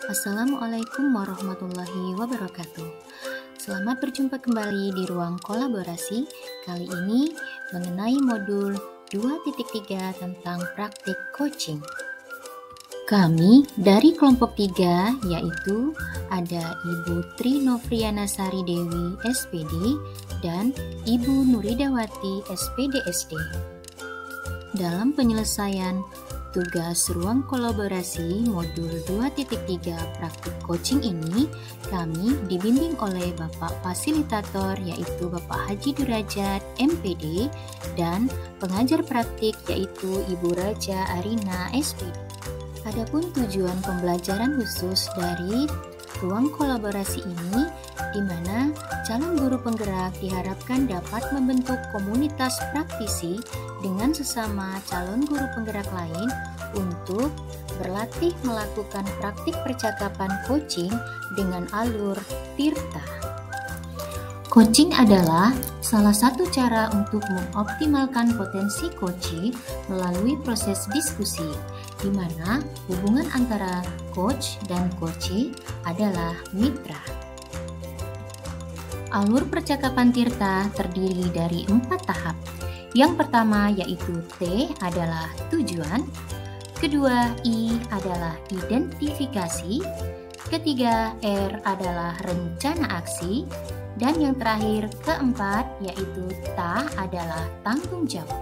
Assalamualaikum warahmatullahi wabarakatuh. Selamat berjumpa kembali di ruang kolaborasi. Kali ini mengenai modul 2.3 tentang praktik coaching. Kami dari kelompok 3 yaitu ada Ibu Tri Novriana Sari Dewi SPD dan Ibu Nuridawati SPD SD. Dalam penyelesaian tugas ruang kolaborasi modul 2.3 praktik coaching ini, kami dibimbing oleh Bapak Fasilitator yaitu Bapak Haji Durajat MPD dan pengajar praktik yaitu Ibu Raja Arina SPD. Adapun tujuan pembelajaran khusus dari ruang kolaborasi ini, di mana calon guru penggerak diharapkan dapat membentuk komunitas praktisi dengan sesama calon guru penggerak lain untuk berlatih melakukan praktik percakapan coaching dengan alur Tirta. Coaching adalah salah satu cara untuk mengoptimalkan potensi coaching melalui proses diskusi, di mana hubungan antara coach dan coachee adalah mitra. Alur percakapan Tirta terdiri dari 4 tahap. Yang pertama yaitu T adalah tujuan, kedua I adalah identifikasi, ketiga R adalah rencana aksi, dan yang terakhir keempat yaitu TA adalah tanggung jawab.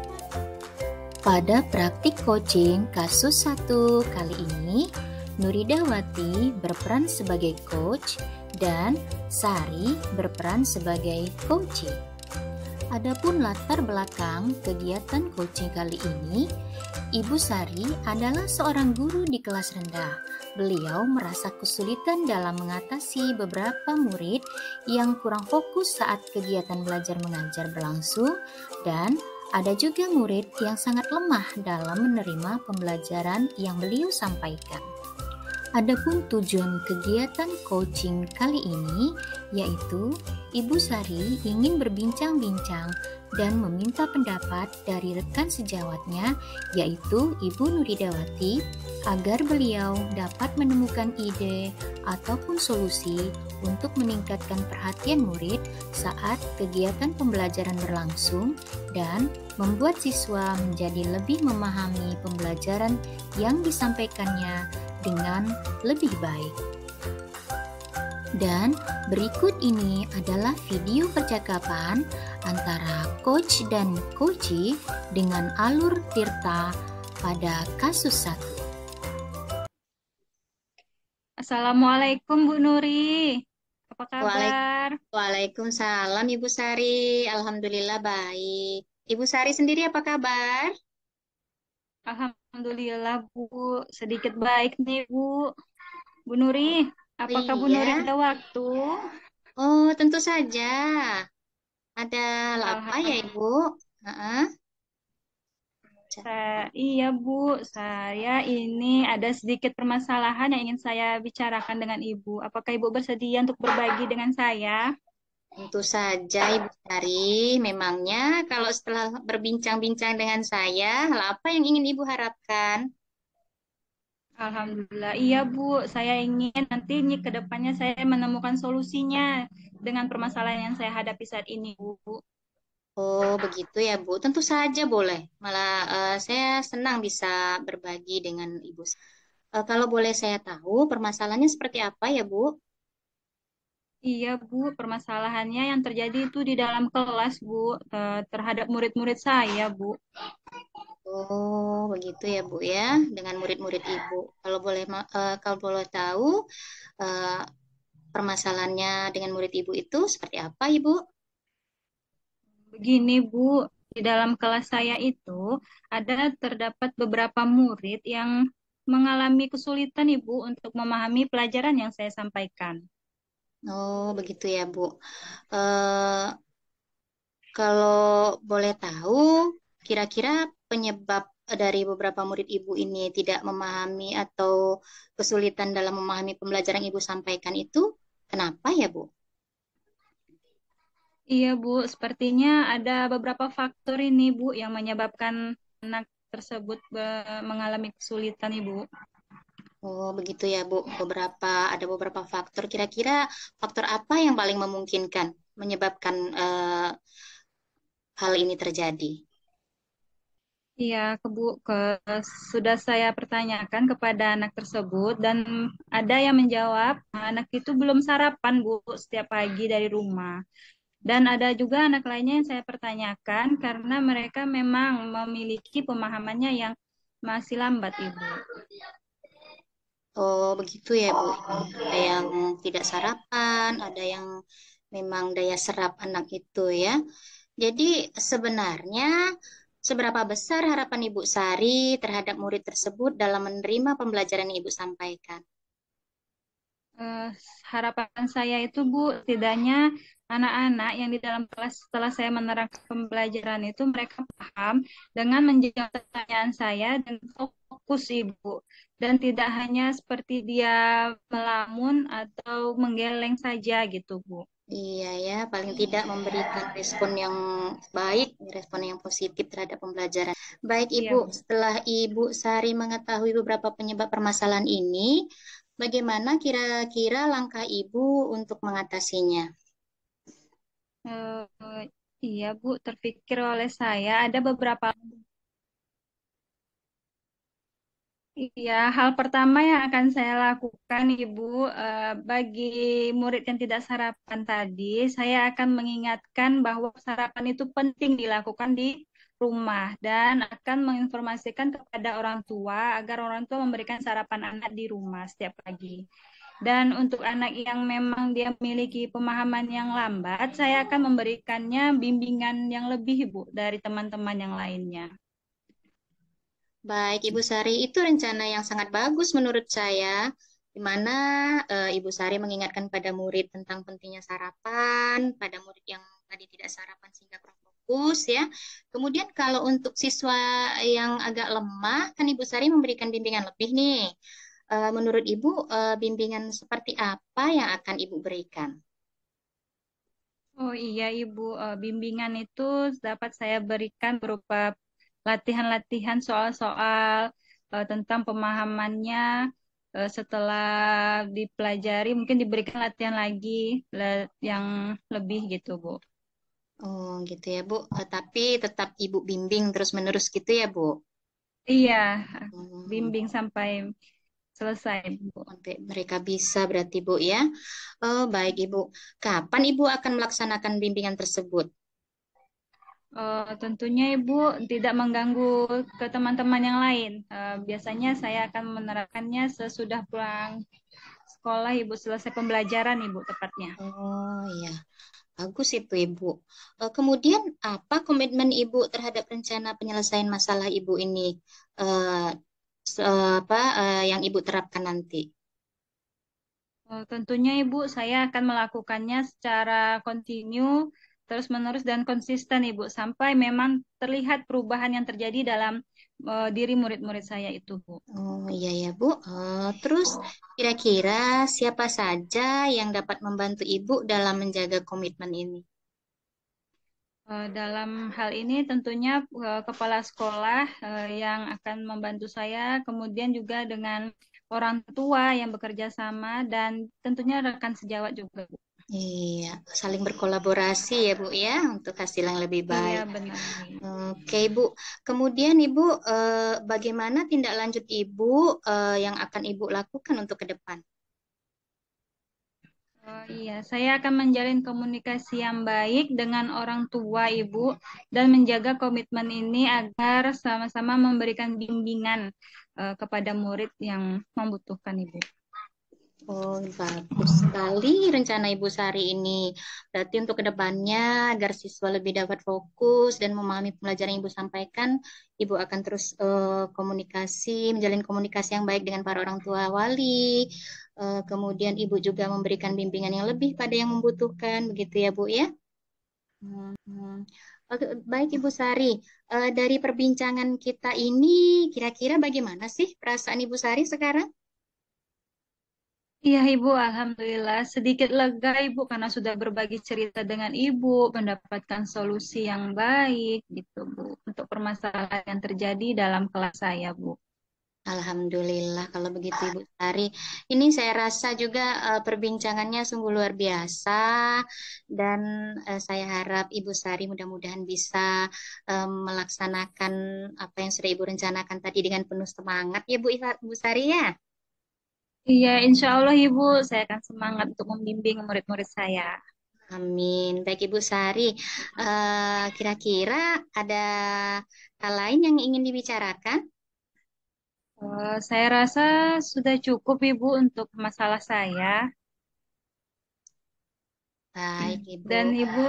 Pada praktik coaching kasus 1 kali ini, Nuridawati berperan sebagai coach dan Sari berperan sebagai coachee. Adapun latar belakang kegiatan coaching kali ini, Ibu Sari adalah seorang guru di kelas rendah. Beliau merasa kesulitan dalam mengatasi beberapa murid yang kurang fokus saat kegiatan belajar mengajar berlangsung, dan ada juga murid yang sangat lemah dalam menerima pembelajaran yang beliau sampaikan. Adapun tujuan kegiatan coaching kali ini yaitu Ibu Sari ingin berbincang-bincang dan meminta pendapat dari rekan sejawatnya yaitu Ibu Nuridawati agar beliau dapat menemukan ide ataupun solusi untuk meningkatkan perhatian murid saat kegiatan pembelajaran berlangsung dan membuat siswa menjadi lebih memahami pembelajaran yang disampaikannya dengan lebih baik. Dan berikut ini adalah video percakapan antara coach dan coachee dengan alur Tirta pada kasus 1. Assalamualaikum Bu Nuri, apa kabar? Waalaikumsalam Ibu Sari, Alhamdulillah baik. Ibu Sari sendiri apa kabar? Alhamdulillah Bu, sedikit baik nih Bu. Bu Nuri, apakah Bu Nuri Iya, ada waktu? oh tentu saja. Ada hal apa ya Alhamdulillah. Ibu? Heeh. Iya Bu, saya ini ada sedikit permasalahan yang ingin saya bicarakan dengan Ibu. Apakah Ibu bersedia untuk berbagi dengan saya? Tentu saja Ibu Sari. Memangnya kalau setelah berbincang-bincang dengan saya, hal apa yang ingin Ibu harapkan? Alhamdulillah, iya Bu. Saya ingin nanti ke depannya saya menemukan solusinya dengan permasalahan yang saya hadapi saat ini Bu. Oh begitu ya Bu, tentu saja boleh. Malah saya senang bisa berbagi dengan Ibu. Kalau boleh saya tahu permasalahannya seperti apa ya Bu? Iya, Bu, permasalahannya yang terjadi itu di dalam kelas, Bu, terhadap murid-murid saya, Bu. Oh, begitu ya, Bu ya, dengan murid-murid Ibu. Kalau boleh tahu eh, permasalahannya dengan murid Ibu itu seperti apa, Ibu? Begini, Bu, di dalam kelas saya itu terdapat beberapa murid yang mengalami kesulitan, Ibu, untuk memahami pelajaran yang saya sampaikan. Oh, begitu ya, Bu. Eh, Kalau boleh tahu, kira-kira penyebab dari beberapa murid Ibu ini tidak memahami atau kesulitan dalam memahami pembelajaran yang Ibu sampaikan itu, kenapa ya, Bu? Iya, Bu, sepertinya ada beberapa faktor ini, Bu, yang menyebabkan anak tersebut mengalami kesulitan, Ibu. Oh, begitu ya, Bu. Ada beberapa faktor. Kira-kira faktor apa yang paling memungkinkan menyebabkan hal ini terjadi? Iya, sudah saya pertanyakan kepada anak tersebut dan ada yang menjawab anak itu belum sarapan Bu setiap pagi dari rumah. Dan ada juga anak lainnya yang saya pertanyakan karena mereka memang memiliki pemahamannya yang masih lambat, Ibu. Oh, begitu ya, Bu. Ada yang tidak sarapan, ada yang memang daya serap anak itu ya. Jadi sebenarnya seberapa besar harapan Ibu Sari terhadap murid tersebut dalam menerima pembelajaran yang Ibu sampaikan? Eh, Harapan saya itu Bu, setidaknya anak-anak yang di dalam kelas setelah saya menerangkan pembelajaran itu mereka paham dengan menjawab pertanyaan saya dan fokus Ibu. Dan tidak hanya seperti dia melamun atau menggeleng saja gitu Bu. Iya ya, paling tidak memberikan respon yang baik, respon yang positif terhadap pembelajaran. Baik Iya Ibu, Bu. setelah Ibu Sari mengetahui beberapa penyebab permasalahan ini, bagaimana kira-kira langkah Ibu untuk mengatasinya? Eh, iya Bu, terpikir oleh saya ada beberapa. Iya, hal pertama yang akan saya lakukan, Ibu, bagi murid yang tidak sarapan tadi, saya akan mengingatkan bahwa sarapan itu penting dilakukan di rumah dan akan menginformasikan kepada orang tua agar orang tua memberikan sarapan anak di rumah setiap pagi. Dan untuk anak yang memang dia memiliki pemahaman yang lambat, saya akan memberikannya bimbingan yang lebih, Ibu, dari teman-teman yang lainnya. Baik, Ibu Sari, itu rencana yang sangat bagus menurut saya, di mana Ibu Sari mengingatkan pada murid tentang pentingnya sarapan, pada murid yang tadi tidak sarapan sehingga kurang fokus ya. Kemudian kalau untuk siswa yang agak lemah, kan Ibu Sari memberikan bimbingan lebih nih. Menurut Ibu, bimbingan seperti apa yang akan Ibu berikan? Oh iya Ibu, bimbingan itu dapat saya berikan berupa latihan-latihan soal-soal tentang pemahamannya. Setelah dipelajari mungkin diberikan latihan lagi yang lebih gitu Bu. Oh, gitu ya, Bu. Tapi tetap Ibu bimbing terus-menerus gitu ya, Bu. Iya, Hmm. bimbing sampai selesai Bu. Sampai mereka bisa berarti Bu ya. Oh, baik Ibu. Kapan Ibu akan melaksanakan bimbingan tersebut? Tentunya Ibu tidak mengganggu ke teman-teman yang lain. Biasanya saya akan menerapkannya sesudah pulang sekolah Ibu selesai pembelajaran Ibu tepatnya. Oh iya, bagus itu Ibu. Kemudian apa komitmen Ibu terhadap rencana penyelesaian masalah Ibu ini? Eh, yang Ibu terapkan nanti? Tentunya Ibu, saya akan melakukannya secara kontinu, terus-menerus dan konsisten Ibu, sampai memang terlihat perubahan yang terjadi dalam diri murid-murid saya itu Bu. Oh iya ya Bu. Terus kira-kira siapa saja yang dapat membantu Ibu dalam menjaga komitmen ini? Dalam hal ini tentunya kepala sekolah yang akan membantu saya, kemudian juga dengan orang tua yang bekerja sama dan tentunya rekan sejawat juga Bu. Iya, saling berkolaborasi ya Bu ya untuk hasil yang lebih Iya baik. benar. Oke Bu, kemudian Ibu bagaimana tindak lanjut Ibu yang akan Ibu lakukan untuk ke depan? Iya, saya akan menjalin komunikasi yang baik dengan orang tua Ibu dan menjaga komitmen ini agar sama-sama memberikan bimbingan kepada murid yang membutuhkan Ibu. Oh, bagus sekali rencana Ibu Sari ini. Berarti untuk kedepannya agar siswa lebih dapat fokus dan memahami pelajaran yang Ibu sampaikan, Ibu akan terus menjalin komunikasi yang baik dengan para orang tua wali. Kemudian Ibu juga memberikan bimbingan yang lebih pada yang membutuhkan, begitu ya Bu ya? Hmm. Oke, baik Ibu Sari. Dari perbincangan kita ini, kira-kira bagaimana sih perasaan Ibu Sari sekarang? Iya Ibu, Alhamdulillah sedikit lega Ibu karena sudah berbagi cerita dengan Ibu, mendapatkan solusi yang baik gitu Bu untuk permasalahan yang terjadi dalam kelas saya Bu. Alhamdulillah kalau begitu Ibu Sari. Ini saya rasa juga perbincangannya sungguh luar biasa dan saya harap Ibu Sari mudah-mudahan bisa melaksanakan apa yang sudah Ibu rencanakan tadi dengan penuh semangat ya Bu Sari ya. Iya, insya Allah Ibu, saya akan semangat untuk membimbing murid-murid saya. Amin. Baik Ibu Sari, kira-kira ada hal lain yang ingin dibicarakan? Saya rasa sudah cukup Ibu untuk masalah saya. Baik Dan Ibu. Ibu,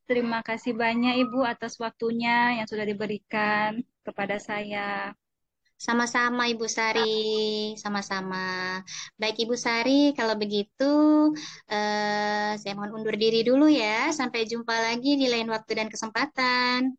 terima kasih banyak Ibu atas waktunya yang sudah diberikan kepada saya. Sama-sama Ibu Sari, sama-sama. Baik Ibu Sari, kalau begitu saya mohon undur diri dulu ya. Sampai jumpa lagi di lain waktu dan kesempatan.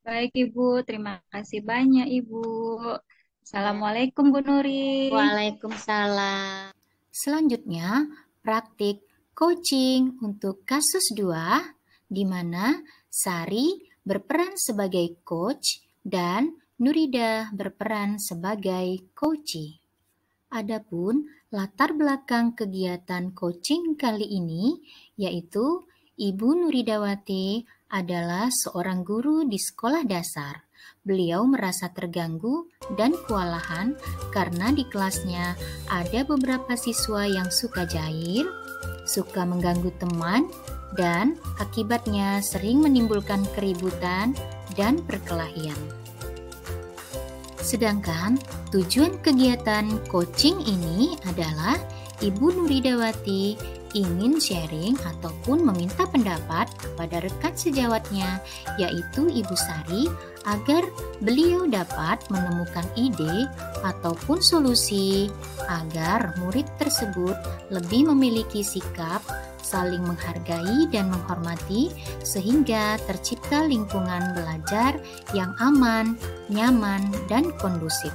Baik Ibu, terima kasih banyak Ibu. Ya. Assalamualaikum Bu Nuri. Waalaikumsalam. Selanjutnya, praktik coaching untuk kasus 2, di mana Sari berperan sebagai coach dan Nurida berperan sebagai coachee. Adapun latar belakang kegiatan coaching kali ini yaitu Ibu Nuridawati adalah seorang guru di sekolah dasar. Beliau merasa terganggu dan kewalahan karena di kelasnya ada beberapa siswa yang suka jahil, suka mengganggu teman, dan akibatnya sering menimbulkan keributan dan perkelahian. Sedangkan tujuan kegiatan coaching ini adalah Ibu Nuridawati ingin sharing ataupun meminta pendapat kepada rekan sejawatnya, yaitu Ibu Sari, agar beliau dapat menemukan ide ataupun solusi agar murid tersebut lebih memiliki sikap saling menghargai dan menghormati sehingga tercipta lingkungan belajar yang aman, nyaman, dan kondusif.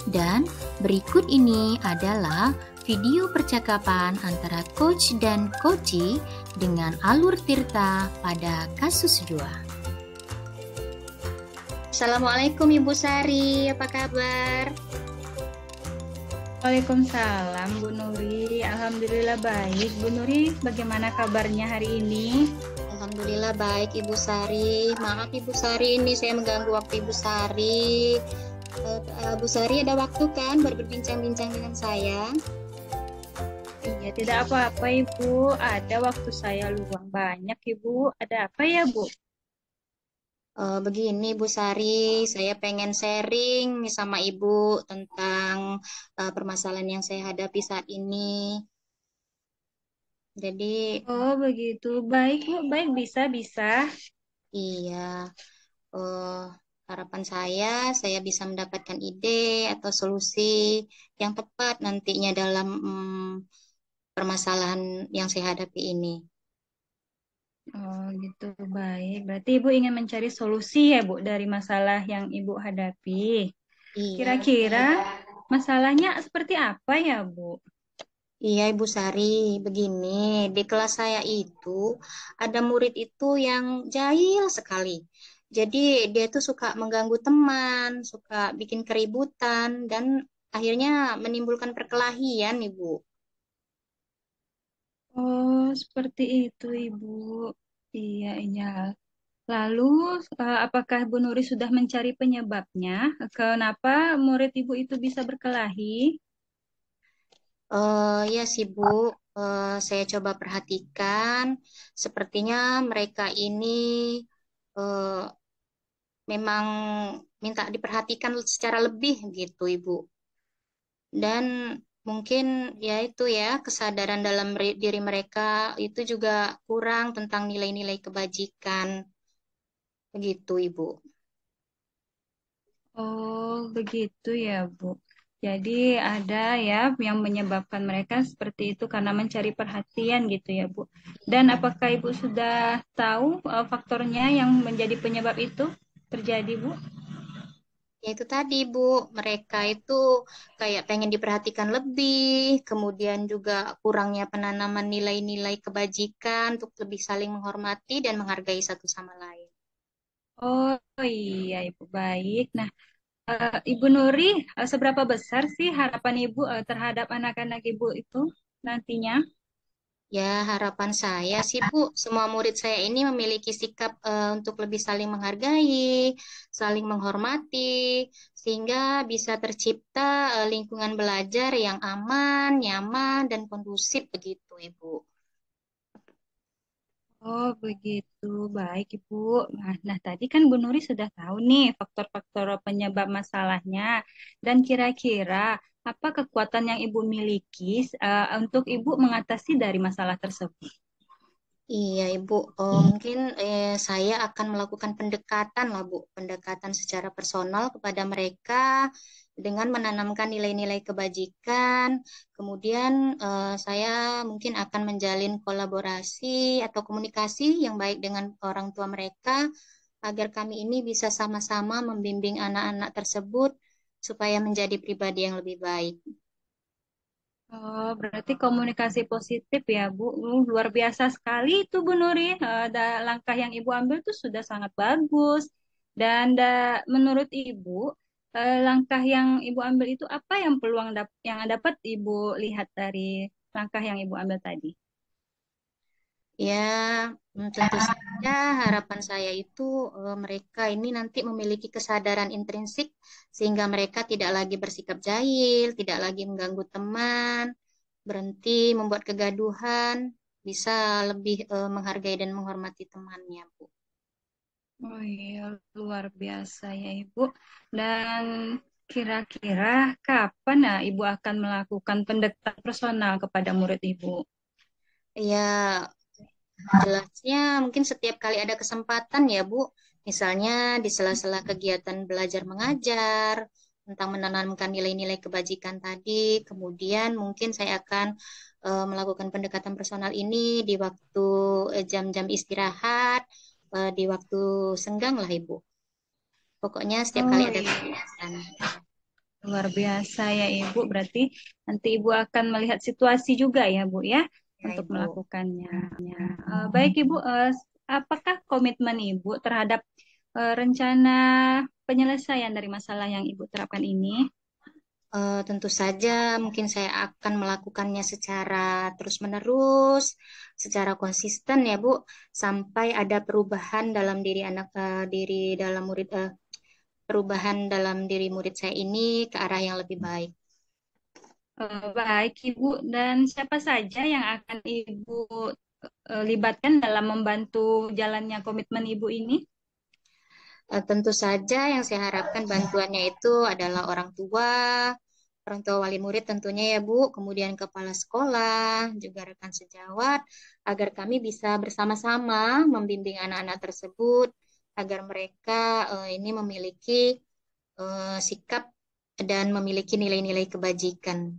Dan berikut ini adalah video percakapan antara coach dan coachee dengan Alur Tirta pada kasus 2. Assalamualaikum Ibu Sari, apa kabar? Waalaikumsalam Bu Nuri. Alhamdulillah baik. Bu Nuri, bagaimana kabarnya hari ini? Alhamdulillah baik Ibu Sari. Maaf Ibu Sari, ini saya mengganggu waktu Ibu Sari. Bu Sari ada waktu kan berbincang-bincang dengan saya? Iya, tidak apa-apa Ibu. Ada waktu saya luang banyak Ibu. Ada apa ya Bu? Begini Bu Sari, saya pengen sharing nih sama Ibu tentang permasalahan yang saya hadapi saat ini. Jadi, Oh begitu. Baik Bu, baik bisa. iya, eh, harapan saya bisa mendapatkan ide atau solusi yang tepat nantinya dalam permasalahan yang saya hadapi ini. Oh gitu, baik. Berarti Ibu ingin mencari solusi ya Bu dari masalah yang Ibu hadapi. Iya, Kira-kira masalahnya seperti apa ya Bu? iya Ibu Sari, begini, di kelas saya itu ada murid itu yang jahil sekali. Jadi dia itu suka mengganggu teman, suka bikin keributan, dan akhirnya menimbulkan perkelahian, Ibu. Oh, seperti itu Ibu. Iya, iya. Lalu, apakah Bu Nuri sudah mencari penyebabnya? Kenapa murid Ibu itu bisa berkelahi? Ya sih Bu, saya coba perhatikan, sepertinya mereka ini eh, memang minta diperhatikan secara lebih gitu, Ibu. Dan mungkin ya itu ya kesadaran dalam diri mereka itu juga kurang tentang nilai-nilai kebajikan begitu Ibu. Oh, begitu ya Bu. Jadi ada ya yang menyebabkan mereka seperti itu karena mencari perhatian gitu ya Bu. Dan apakah Ibu sudah tahu faktornya yang menjadi penyebab itu terjadi Bu? Ya itu tadi Bu, mereka itu kayak pengen diperhatikan lebih, kemudian juga kurangnya penanaman nilai-nilai kebajikan untuk lebih saling menghormati dan menghargai satu sama lain. Oh iya Ibu baik. Nah, Ibu Nuri, seberapa besar sih harapan Ibu terhadap anak-anak Ibu itu nantinya? Ya, harapan saya sih, Bu, semua murid saya ini memiliki sikap untuk lebih saling menghargai, saling menghormati, sehingga bisa tercipta lingkungan belajar yang aman, nyaman, dan kondusif begitu, Ibu. Oh, begitu. Baik, Ibu. Nah, tadi kan Bu Nuri sudah tahu nih faktor-faktor penyebab masalahnya. Dan kira-kira apa kekuatan yang Ibu miliki untuk Ibu mengatasi dari masalah tersebut? Iya, Ibu. Mungkin saya akan melakukan pendekatan lah, Bu. Pendekatan secara personal kepada mereka dengan menanamkan nilai-nilai kebajikan. Kemudian saya mungkin akan menjalin kolaborasi atau komunikasi yang baik dengan orang tua mereka agar kami ini bisa sama-sama membimbing anak-anak tersebut supaya menjadi pribadi yang lebih baik. Oh, berarti komunikasi positif ya, Bu. Luar biasa sekali itu, Bu Nuri. Langkah yang Ibu ambil tuh sudah sangat bagus. Dan menurut Ibu, langkah yang Ibu ambil itu apa yang peluang yang dapat Ibu lihat dari langkah yang Ibu ambil tadi? Ya, tentu saja harapan saya itu mereka ini nanti memiliki kesadaran intrinsik sehingga mereka tidak lagi bersikap jahil, tidak lagi mengganggu teman, berhenti membuat kegaduhan, bisa lebih menghargai dan menghormati temannya, Bu. Oh iya, luar biasa ya, Ibu. Dan kira-kira kapan ya Ibu akan melakukan pendekatan personal kepada murid Ibu? Ya, jelasnya mungkin setiap kali ada kesempatan ya, Bu. Misalnya di sela-sela kegiatan belajar mengajar, tentang menanamkan nilai-nilai kebajikan tadi. Kemudian mungkin saya akan melakukan pendekatan personal ini di waktu jam-jam istirahat, di waktu senggang lah, Ibu. Pokoknya setiap kali Oh ada iya. kesempatan. Luar biasa ya Ibu, berarti nanti Ibu akan melihat situasi juga ya Bu ya Ya, untuk Ibu. melakukannya. Baik Ibu, apakah komitmen Ibu terhadap rencana penyelesaian dari masalah yang Ibu terapkan ini? Tentu saja mungkin saya akan melakukannya secara terus-menerus, secara konsisten ya Bu, sampai ada perubahan dalam diri diri dalam murid perubahan dalam diri murid saya ini ke arah yang lebih baik. Baik Ibu, dan siapa saja yang akan Ibu libatkan dalam membantu jalannya komitmen Ibu ini? Tentu saja yang saya harapkan bantuannya itu adalah orang tua wali murid tentunya ya Bu, kemudian kepala sekolah, juga rekan sejawat, agar kami bisa bersama-sama membimbing anak-anak tersebut agar mereka ini memiliki sikap dan memiliki nilai-nilai kebajikan.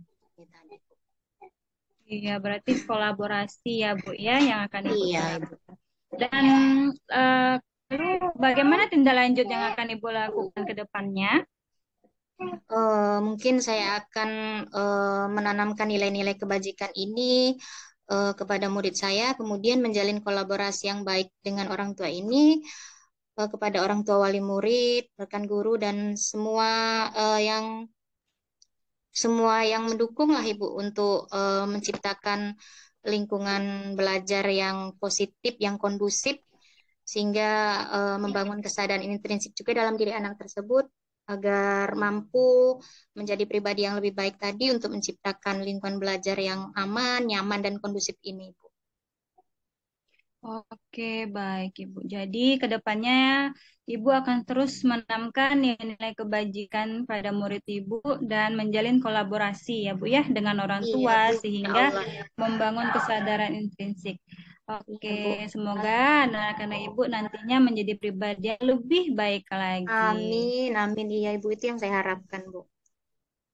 Iya, berarti kolaborasi ya Bu ya yang akan Ibu Iya, lakukan. Dan eh, lalu bagaimana tindak lanjut yang akan Ibu lakukan ke depannya? Mungkin saya akan menanamkan nilai-nilai kebajikan ini kepada murid saya, kemudian menjalin kolaborasi yang baik dengan orang tua ini, kepada orang tua wali murid, rekan guru, dan semua yang mendukung lah Ibu untuk menciptakan lingkungan belajar yang positif, yang kondusif, sehingga membangun kesadaran intrinsik juga dalam diri anak tersebut agar mampu menjadi pribadi yang lebih baik tadi untuk menciptakan lingkungan belajar yang aman, nyaman, dan kondusif ini, Bu. Oke, baik Ibu. Jadi ke depannya Ibu akan terus menanamkan nilai kebajikan pada murid Ibu dan menjalin kolaborasi ya Bu ya dengan orang Iya, tua Bu. Ya sehingga Allah. membangun kesadaran intrinsik. Iya, Oke, Bu. semoga anak-anak Ibu nantinya menjadi pribadi yang lebih baik lagi. Amin, amin. Iya, Ibu. Itu yang saya harapkan, Bu.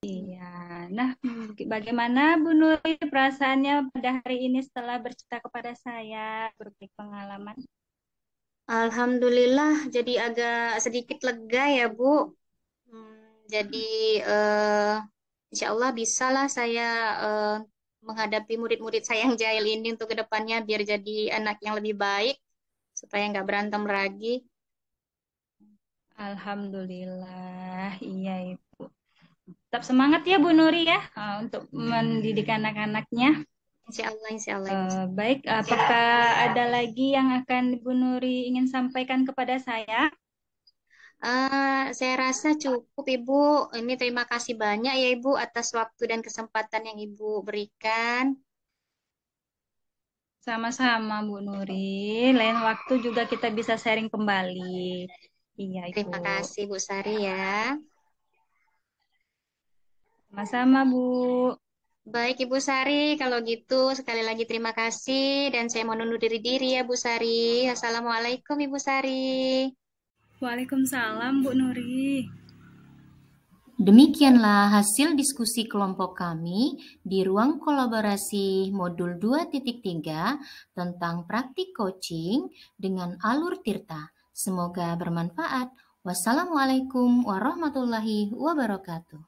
Iya. Nah, bagaimana Bu Nuri perasaannya pada hari ini setelah bercerita kepada saya, berbagi pengalaman? Alhamdulillah, jadi agak sedikit lega ya, Bu. Jadi, eh, insya Allah bisalah saya eh, menghadapi murid-murid saya yang jahil ini untuk kedepannya biar jadi anak yang lebih baik supaya nggak berantem lagi. Alhamdulillah, iya Ibu. Tetap semangat ya Bu Nuri ya untuk mendidik anak-anaknya. Insya Allah Ibu. Baik, apakah ada lagi yang akan Ibu Nuri ingin sampaikan kepada saya? Saya rasa cukup Ibu. Ini terima kasih banyak ya Ibu atas waktu dan kesempatan yang Ibu berikan. Sama-sama Bu Nuri. Lain waktu juga kita bisa sharing kembali. Iya Ibu. Terima kasih Bu Sari ya. Sama-sama Bu. Baik Ibu Sari, kalau gitu sekali lagi terima kasih dan saya mau undur diri ya Bu Sari. Assalamualaikum Ibu Sari. Waalaikumsalam Bu Nuri. Demikianlah hasil diskusi kelompok kami di ruang kolaborasi modul 2.3 tentang praktik coaching dengan Alur Tirta. Semoga bermanfaat. Wassalamualaikum warahmatullahi wabarakatuh.